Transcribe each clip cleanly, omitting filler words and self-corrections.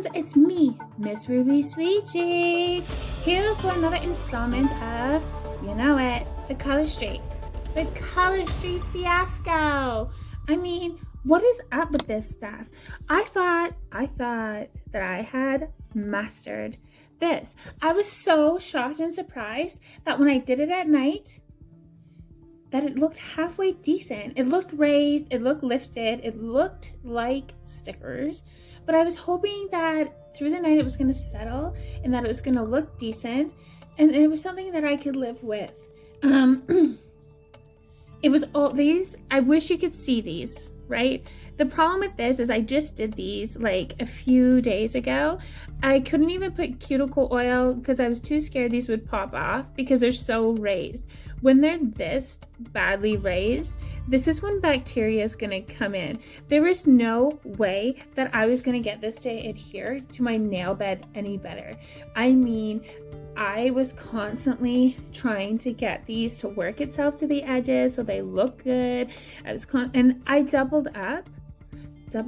friends, it's me, Miss Ruby Sweet Cheek, here for another installment of, you know it, the Color Street fiasco. I mean, what is up with this stuff? I thought that I had mastered this. I was so shocked and surprised that when I did it at night, that it looked halfway decent. It looked raised, it looked lifted, it looked like stickers, but I was hoping that through the night it was going to settle and that it was going to look decent, and it was something that I could live with. It was all these, I wish you could see these, right? The problem with this is I just did these like a few days ago. I couldn't even put cuticle oil because I was too scared these would pop off because they're so raised. When they're this badly raised, this is when bacteria is going to come in. There is no way that I was going to get this to adhere to my nail bed any better. I mean, I was constantly trying to get these to work itself to the edges so they look good. And I doubled up. I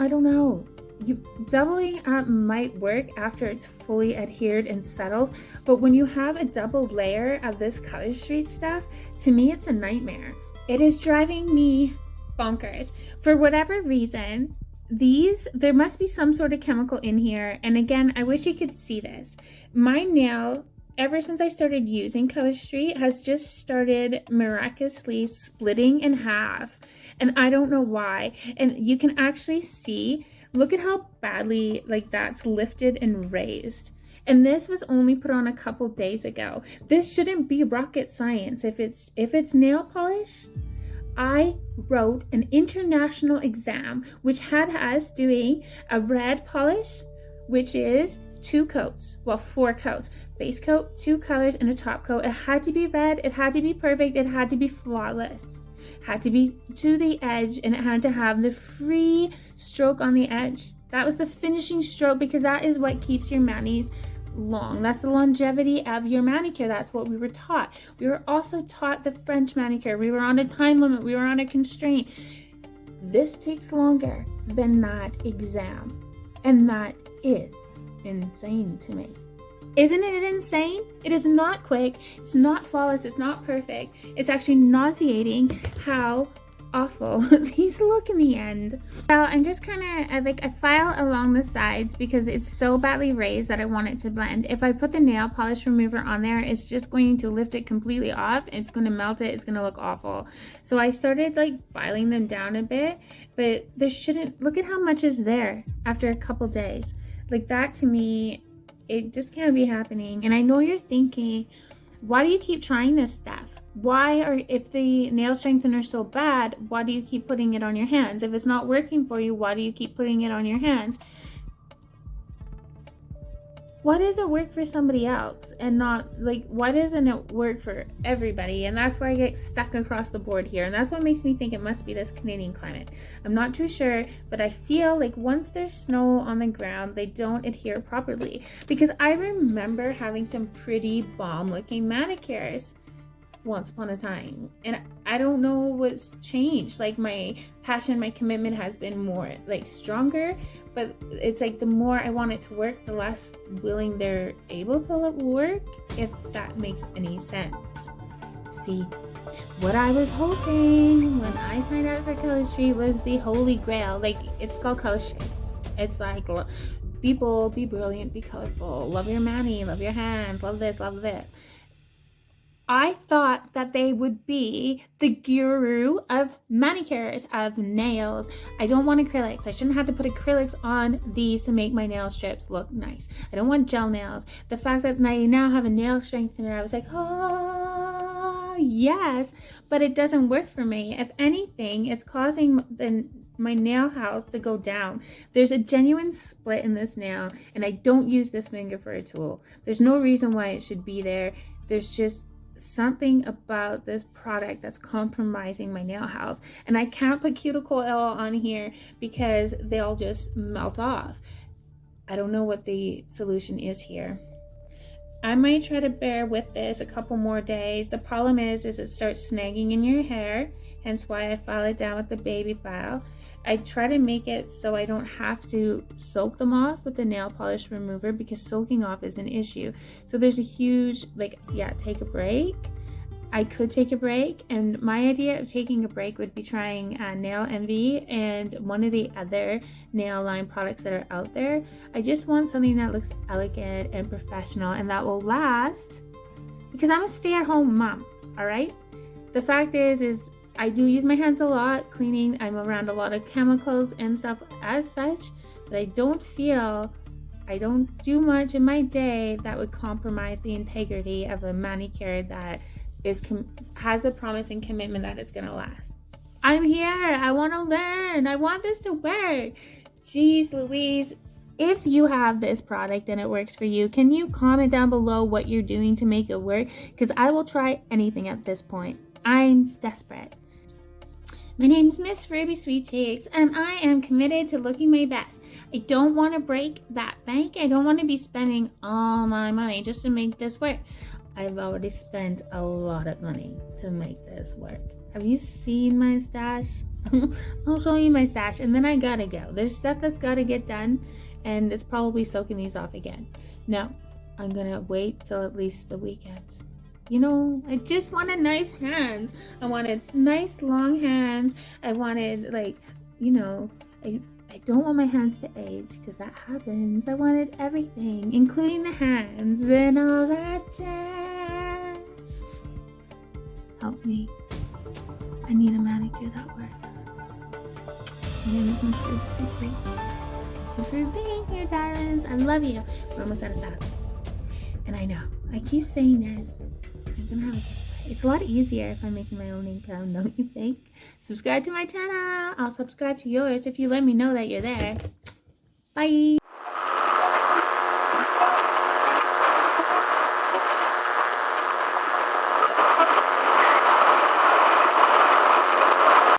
don't know. Doubling up might work after it's fully adhered and settled, but when you have a double layer of this Color Street stuff, to me it's a nightmare. It is driving me bonkers. For whatever reason, there must be some sort of chemical in here, and again, I wish you could see this. My nail, ever since I started using Color Street, has just started miraculously splitting in half, and I don't know why. And you can actually see, look at how badly like that's lifted and raised. And this was only put on a couple days ago. This shouldn't be rocket science. If it's nail polish, I wrote an international exam which had us doing a red polish, which is 4 coats, base coat, 2 colors, and a top coat. It had to be red, it had to be perfect, it had to be flawless, had to be to the edge, and it had to have the free stroke on the edge. That was the finishing stroke, because that is what keeps your manis long. That's the longevity of your manicure. That's what we were taught. We were also taught the French manicure. We were on a time limit. We were on a constraint. This takes longer than that exam, and that is insane to me. Isn't it insane? It is not quick, it's not flawless, it's not perfect. It's actually nauseating how awful these look in the end. So I'm just kind of I file along the sides because it's so badly raised that I want it to blend. If I put the nail polish remover on there, it's just going to lift it completely off. It's going to melt it. It's going to look awful. So I started like filing them down a bit, but there shouldn't, look at how much is there after a couple days. Like that, to me, it just can't be happening. And I know you're thinking, why do you keep trying this stuff? If the nail strengthener is so bad, why do you keep putting it on your hands? If it's not working for you, why do you keep putting it on your hands? Why does it work for somebody else and not, like, why doesn't it work for everybody? And that's where I get stuck across the board here. And that's what makes me think it must be this Canadian climate. I'm not too sure, but I feel like once there's snow on the ground, they don't adhere properly. Because I remember having some pretty bomb looking manicures once upon a time, and I don't know what's changed. Like, my passion, my commitment has been more like stronger, but it's like the more I want it to work, the less willing they're able to work, if that makes any sense. See, what I was hoping when I signed up for Color Street was the holy grail. Like, it's called Color Street. It's like, be bold, be brilliant, be colorful, love your mani, love your hands, love this, love that. I thought that they would be the guru of manicures, of nails. I don't want acrylics. I shouldn't have to put acrylics on these to make my nail strips look nice. I don't want gel nails. The fact that I now have a nail strengthener, I was like, oh, yes, but it doesn't work for me. If anything, it's causing my nail health to go down. There's a genuine split in this nail, and I don't use this finger for a tool. There's no reason why it should be there. There's just something about this product that's compromising my nail health, and I can't put cuticle oil on here because they'll just melt off. I don't know what the solution is here. I might try to bear with this a couple more days. The problem is it starts snagging in your hair, hence why I file it down with the baby file. I try to make it so I don't have to soak them off with the nail polish remover, because soaking off is an issue. So there's a huge, like, yeah, take a break. I could take a break, and my idea of taking a break would be trying Nail Envy and one of the other nail line products that are out there. I just want something that looks elegant and professional and that will last, because I'm a stay-at-home mom, all right? The fact is I do use my hands a lot cleaning. I'm around a lot of chemicals and stuff as such, but I don't do much in my day that would compromise the integrity of a manicure that has the promise and commitment that it's gonna last. I'm here. I want to learn. I want this to work. Jeez Louise. If you have this product and it works for you, can you comment down below what you're doing to make it work? Because I will try anything at this point. I'm desperate. My name is Miss Ruby Sweet Cheeks, and I am committed to looking my best. I don't want to break that bank. I don't want to be spending all my money just to make this work. I've already spent a lot of money to make this work. Have you seen my stash? I'll show you my stash, and then I gotta go. There's stuff that's gotta get done, and it's probably soaking these off again. No, I'm gonna wait till at least the weekend. You know, I just wanted nice hands. I wanted nice long hands. I wanted, like, you know, I don't want my hands to age, because that happens. I wanted everything, including the hands and all that jazz. Help me. I need a manicure that works. My name is Miss Ruby Sweet Cheeks. Thank you for being here, darlings. I love you. We're almost at 1,000. And I know, I keep saying this. I'm gonna have a giveaway. It's a lot easier if I'm making my own income, don't you think? Subscribe to my channel. I'll subscribe to yours if you let me know that you're there. Bye.